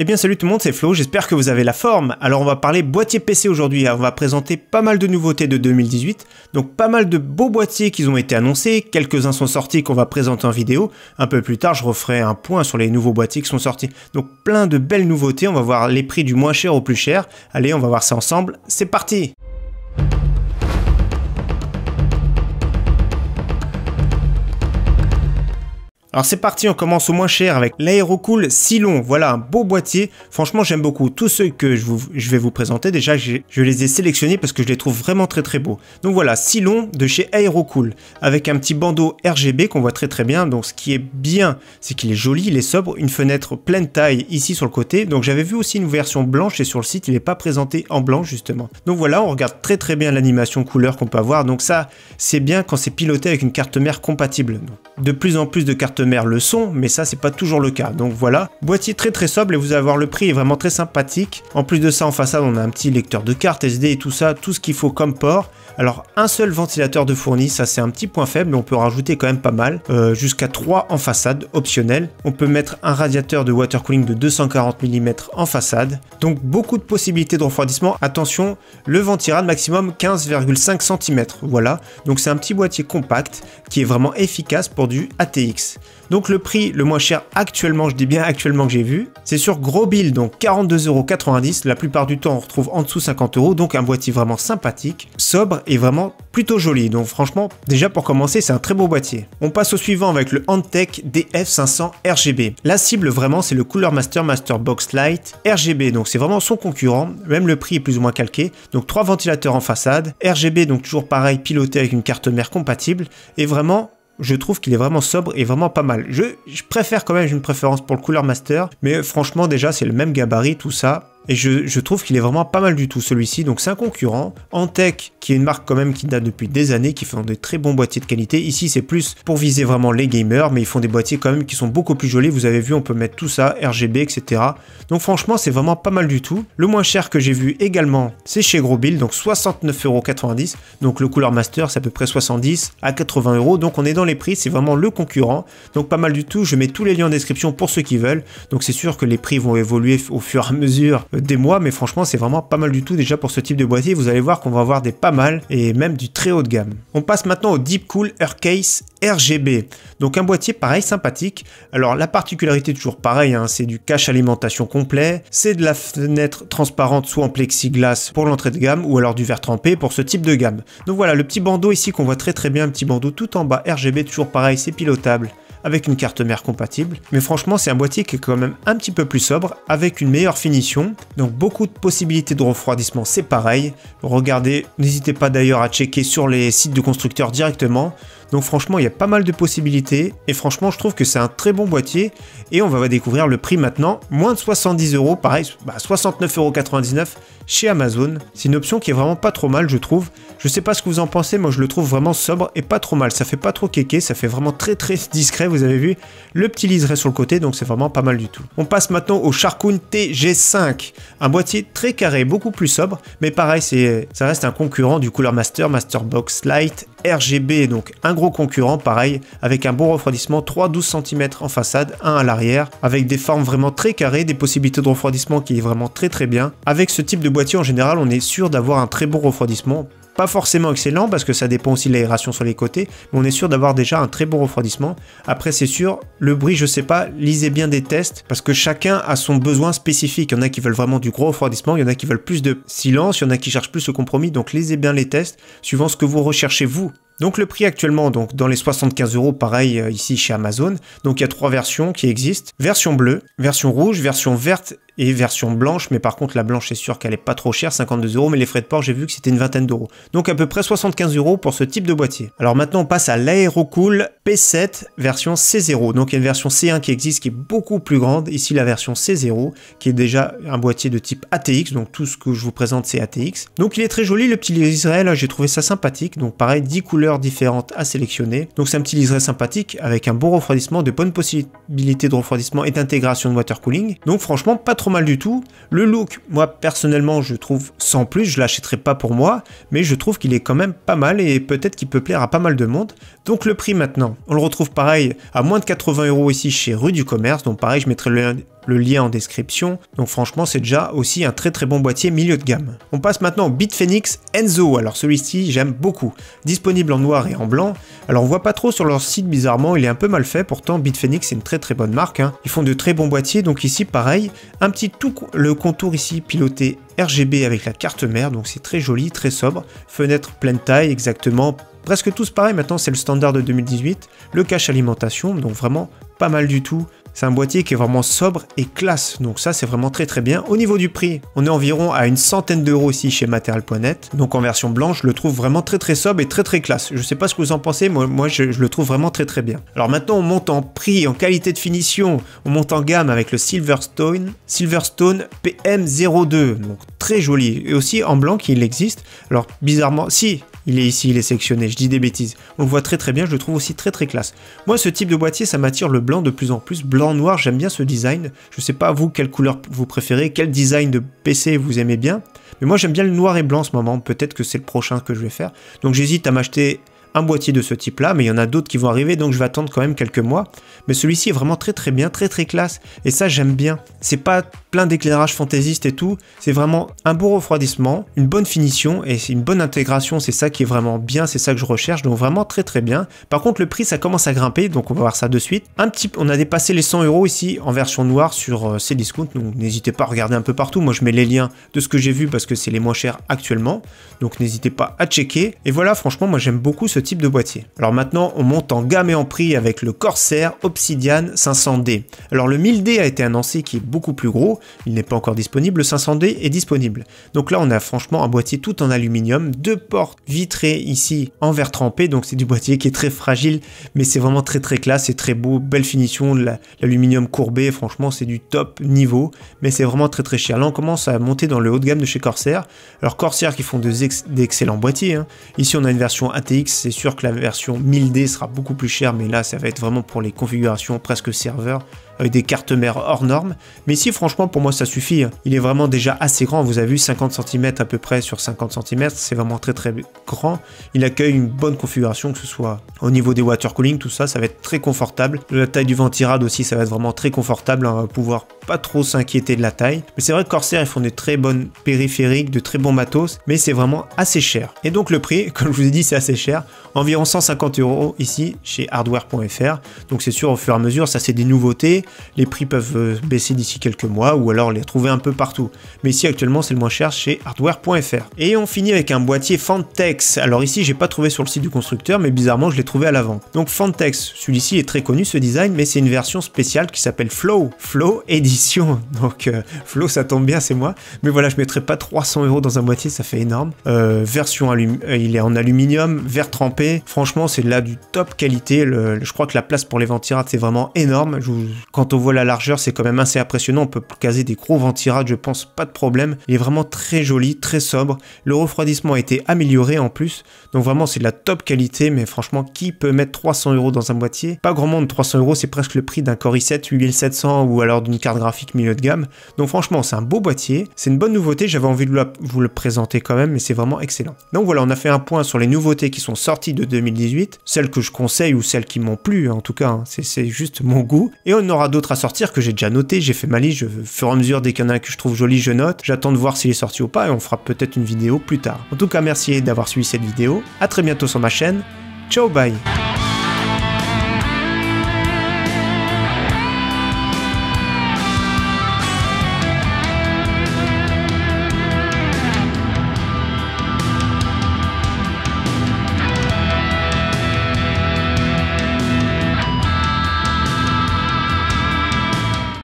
Eh bien salut tout le monde, c'est Flo, j'espère que vous avez la forme. Alors on va parler boîtier PC aujourd'hui, on va présenter pas mal de nouveautés de 2018, donc pas mal de beaux boîtiers qui ont été annoncés, quelques-uns sont sortis qu'on va présenter en vidéo, un peu plus tard je referai un point sur les nouveaux boîtiers qui sont sortis. Donc plein de belles nouveautés, on va voir les prix du moins cher au plus cher, allez on va voir ça ensemble, c'est parti! Alors c'est parti, on commence au moins cher avec l'Aerocool Cylon. Voilà un beau boîtier, franchement j'aime beaucoup tous ceux que je vais vous présenter. Déjà je les ai sélectionnés parce que je les trouve vraiment très beaux. Donc voilà, Cylon de chez Aerocool avec un petit bandeau RGB qu'on voit très bien. Donc ce qui est bien, c'est qu'il est joli, il est sobre, une fenêtre pleine taille ici sur le côté. Donc j'avais vu aussi une version blanche et sur le site il n'est pas présenté en blanc justement. Donc voilà, on regarde très bien l'animation couleur qu'on peut avoir. Donc ça c'est bien quand c'est piloté avec une carte mère compatible. Donc, de plus en plus de cartes mère le son, mais ça c'est pas toujours le cas. Donc voilà, boîtier très sobre et vous allez voir le prix est vraiment très sympathique. En plus de ça en façade on a un petit lecteur de cartes SD et tout ça, tout ce qu'il faut comme port. Alors un seul ventilateur de fourni, ça c'est un petit point faible, mais on peut rajouter quand même pas mal, jusqu'à 3 en façade, optionnel. On peut mettre un radiateur de water cooling de 240 mm en façade. Donc beaucoup de possibilités de refroidissement. Attention, le ventirad maximum 15,5 cm. Voilà, donc c'est un petit boîtier compact qui est vraiment efficace pour du ATX. Donc le prix le moins cher actuellement, je dis bien actuellement que j'ai vu, c'est sur Grosbill, donc 42,90 €. La plupart du temps on retrouve en dessous 50 €, donc un boîtier vraiment sympathique, sobre et vraiment plutôt joli. Donc franchement, déjà pour commencer, c'est un très beau boîtier. On passe au suivant avec le Antec DF500 RGB. La cible vraiment c'est le Cooler Master Box Lite RGB, donc c'est vraiment son concurrent, même le prix est plus ou moins calqué. Donc 3 ventilateurs en façade, RGB donc toujours pareil, piloté avec une carte mère compatible, et vraiment je trouve qu'il est vraiment sobre et vraiment pas mal. Je préfère quand même, j'ai une préférence pour le Cooler Master, mais franchement déjà c'est le même gabarit, tout ça. Et je trouve qu'il est vraiment pas mal du tout celui-ci, donc c'est un concurrent. Antec, qui est une marque quand même qui date depuis des années, qui font des très bons boîtiers de qualité. Ici c'est plus pour viser vraiment les gamers, mais ils font des boîtiers quand même qui sont beaucoup plus jolis. Vous avez vu, on peut mettre tout ça, RGB, etc. Donc franchement c'est vraiment pas mal du tout. Le moins cher que j'ai vu également, c'est chez Grosbill, donc 69,90 €. Donc le Cooler Master c'est à peu près 70 à 80 €. Donc on est dans les prix, c'est vraiment le concurrent. Donc pas mal du tout, je mets tous les liens en description pour ceux qui veulent. Donc c'est sûr que les prix vont évoluer au fur et à mesure des mois, mais franchement c'est vraiment pas mal du tout déjà pour ce type de boîtier. Vous allez voir qu'on va avoir des pas mal et même du très haut de gamme. On passe maintenant au Deepcool Aircase RGB, donc un boîtier pareil sympathique. Alors la particularité toujours pareil, hein, c'est du cache alimentation complet, c'est de la fenêtre transparente soit en plexiglas pour l'entrée de gamme ou alors du verre trempé pour ce type de gamme. Donc voilà le petit bandeau ici qu'on voit très bien, un petit bandeau tout en bas RGB, toujours pareil, c'est pilotable avec une carte mère compatible, mais franchement c'est un boîtier qui est quand même un petit peu plus sobre, avec une meilleure finition, donc beaucoup de possibilités de refroidissement, c'est pareil. Regardez, n'hésitez pas d'ailleurs à checker sur les sites de constructeurs directement. Donc franchement il y a pas mal de possibilités et franchement je trouve que c'est un très bon boîtier. Et on va découvrir le prix maintenant, moins de 70 €, pareil, 69,99 € chez Amazon. C'est une option qui est vraiment pas trop mal je trouve. Je sais pas ce que vous en pensez, moi je le trouve vraiment sobre et pas trop mal. Ça fait pas trop kéké, ça fait vraiment très discret, vous avez vu le petit liseré sur le côté, donc c'est vraiment pas mal du tout. On passe maintenant au Sharkoon TG5, un boîtier très carré, beaucoup plus sobre, mais pareil ça reste un concurrent du Cooler Master Box Lite RGB, donc un gros concurrent pareil, avec un bon refroidissement, 3-12 cm en façade, 1 à l'arrière, avec des formes vraiment très carrées, des possibilités de refroidissement qui est vraiment très bien. Avec ce type de boîtier en général on est sûr d'avoir un très bon refroidissement. Pas forcément excellent parce que ça dépend aussi de l'aération sur les côtés, mais on est sûr d'avoir déjà un très bon refroidissement. Après c'est sûr, le bruit je sais pas, lisez bien des tests parce que chacun a son besoin spécifique. Il y en a qui veulent vraiment du gros refroidissement, il y en a qui veulent plus de silence, il y en a qui cherchent plus le compromis, donc lisez bien les tests suivant ce que vous recherchez vous. Donc le prix actuellement, donc dans les 75 €, pareil ici chez Amazon. Donc il y a 3 versions qui existent. Version bleue, version rouge, version verte et version blanche. Mais par contre la blanche c'est sûr qu'elle est pas trop chère, 52 €. Mais les frais de port j'ai vu que c'était une vingtaine d'euros. Donc à peu près 75 € pour ce type de boîtier. Alors maintenant on passe à l'Aerocool P7 version C0. Donc il y a une version C1 qui existe qui est beaucoup plus grande. Ici la version C0 qui est déjà un boîtier de type ATX. Donc tout ce que je vous présente c'est ATX. Donc il est très joli le petit liseré là, j'ai trouvé ça sympathique. Donc pareil 10 couleurs différentes à sélectionner. Donc c'est un petit liseré sympathique avec un bon refroidissement, de bonnes possibilités de refroidissement et d'intégration de water cooling. Donc franchement pas trop mal du tout. Le look, moi personnellement je trouve sans plus, je l'achèterai pas pour moi, mais je trouve qu'il est quand même pas mal et peut-être qu'il peut plaire à pas mal de monde. Donc le prix maintenant, on le retrouve pareil à moins de 80 € ici chez Rue du Commerce. Donc pareil je mettrai le lien le lien en description. Donc franchement, c'est déjà aussi un très bon boîtier milieu de gamme. On passe maintenant au Bitfenix Enzo. Alors celui-ci, j'aime beaucoup. Disponible en noir et en blanc. Alors on voit pas trop sur leur site bizarrement, il est un peu mal fait. Pourtant, Bitfenix c'est une très bonne marque, hein. Ils font de très bons boîtiers. Donc ici, pareil, un petit tout le contour ici piloté RGB avec la carte mère. Donc c'est très joli, très sobre. Fenêtre pleine taille, exactement. Presque tous pareil, maintenant c'est le standard de 2018. Le cache alimentation, donc vraiment pas mal du tout. C'est un boîtier qui est vraiment sobre et classe, donc ça c'est vraiment très bien. Au niveau du prix, on est environ à une centaine d'euros ici chez Material.net. Donc en version blanche, je le trouve vraiment très sobre et très classe. Je sais pas ce que vous en pensez, moi je le trouve vraiment très bien. Alors maintenant on monte en prix, en qualité de finition, on monte en gamme avec le Silverstone PM02, donc très joli. Et aussi en blanc il existe. Alors bizarrement, si, il est ici, il est sectionné, je dis des bêtises. On le voit très bien, je le trouve aussi très classe. Moi, ce type de boîtier, ça m'attire le blanc de plus en plus. Blanc-noir, j'aime bien ce design. Je sais pas, vous, quelle couleur vous préférez, quel design de PC vous aimez bien. Mais moi, j'aime bien le noir et blanc en ce moment. Peut-être que c'est le prochain que je vais faire. Donc, j'hésite à m'acheter un boîtier de ce type-là, mais il y en a d'autres qui vont arriver, donc je vais attendre quand même quelques mois. Mais celui-ci est vraiment très bien, très classe. Et ça, j'aime bien. C'est pas plein d'éclairage fantaisiste et tout. C'est vraiment un beau refroidissement, une bonne finition et c'est une bonne intégration. C'est ça qui est vraiment bien, c'est ça que je recherche. Donc vraiment très bien. Par contre, le prix, ça commence à grimper, donc on va voir ça de suite. On a dépassé les 100 € ici en version noire sur Cdiscount. Donc n'hésitez pas à regarder un peu partout. Moi, je mets les liens de ce que j'ai vu parce que c'est les moins chers actuellement. Donc n'hésitez pas à checker. Et voilà, franchement, moi j'aime beaucoup ce type de boîtier. Alors maintenant, on monte en gamme et en prix avec le Corsair Obsidian 500D. Alors le 1000D a été annoncé qui est beaucoup plus gros. Il n'est pas encore disponible. Le 500D est disponible. Donc là, on a franchement un boîtier tout en aluminium, 2 portes vitrées ici en verre trempé. Donc c'est du boîtier qui est très fragile, mais c'est vraiment très classe, c'est très beau, belle finition, l'aluminium courbé. Franchement, c'est du top niveau, mais c'est vraiment très cher. Là, on commence à monter dans le haut de gamme de chez Corsair. Alors Corsair qui font d'excellents boîtiers, hein. Ici, on a une version ATX. C'est sûr que la version 1000D sera beaucoup plus chère, mais là, ça va être vraiment pour les configurations presque serveur, avec des cartes mères hors normes. Mais ici, franchement, pour moi, ça suffit. Il est vraiment déjà assez grand. Vous avez vu, 50 cm à peu près sur 50 cm. C'est vraiment très grand. Il accueille une bonne configuration, que ce soit au niveau des water cooling, tout ça, ça va être très confortable. La taille du ventirad aussi, ça va être vraiment très confortable. On va pouvoir pas trop s'inquiéter de la taille. Mais c'est vrai que Corsair, ils font des très bonnes périphériques, de très bons matos, mais c'est vraiment assez cher. Et donc le prix, comme je vous ai dit, c'est assez cher. Environ 150 € ici chez hardware.fr. Donc c'est sûr, au fur et à mesure, ça c'est des nouveautés. Les prix peuvent baisser d'ici quelques mois ou alors les trouver un peu partout. Mais ici actuellement c'est le moins cher chez hardware.fr. Et on finit avec un boîtier Fantex. Alors ici j'ai pas trouvé sur le site du constructeur, mais bizarrement je l'ai trouvé à l'avant. Donc Fantex, celui-ci est très connu ce design, mais c'est une version spéciale qui s'appelle Flow Edition. Donc Flow, ça tombe bien, c'est moi. Mais voilà, je mettrai pas 300 € dans un boîtier, ça fait énorme. Il est en aluminium, verre trempé. Franchement c'est là du top qualité. Je crois que la place pour les ventirades c'est vraiment énorme. Quand on voit la largeur, c'est quand même assez impressionnant. On peut caser des gros ventirades, je pense, pas de problème. Il est vraiment très joli, très sobre. Le refroidissement a été amélioré en plus. Donc vraiment, c'est de la top qualité. Mais franchement, qui peut mettre 300 € dans un boîtier? Pas grand monde. 300 €, c'est presque le prix d'un Core i7 8700 ou alors d'une carte graphique milieu de gamme. Donc franchement, c'est un beau boîtier. C'est une bonne nouveauté. J'avais envie de vous le présenter quand même, mais c'est vraiment excellent. Donc voilà, on a fait un point sur les nouveautés qui sont sorties de 2018. Celles que je conseille ou celles qui m'ont plu, en tout cas. Hein. C'est juste mon goût. Et on aura d'autres à sortir que j'ai déjà noté, j'ai fait ma liste, au fur et à mesure dès qu'il y en a un que je trouve joli, je note, j'attends de voir s'il est sorti ou pas et on fera peut-être une vidéo plus tard. En tout cas, merci d'avoir suivi cette vidéo, à très bientôt sur ma chaîne, ciao bye.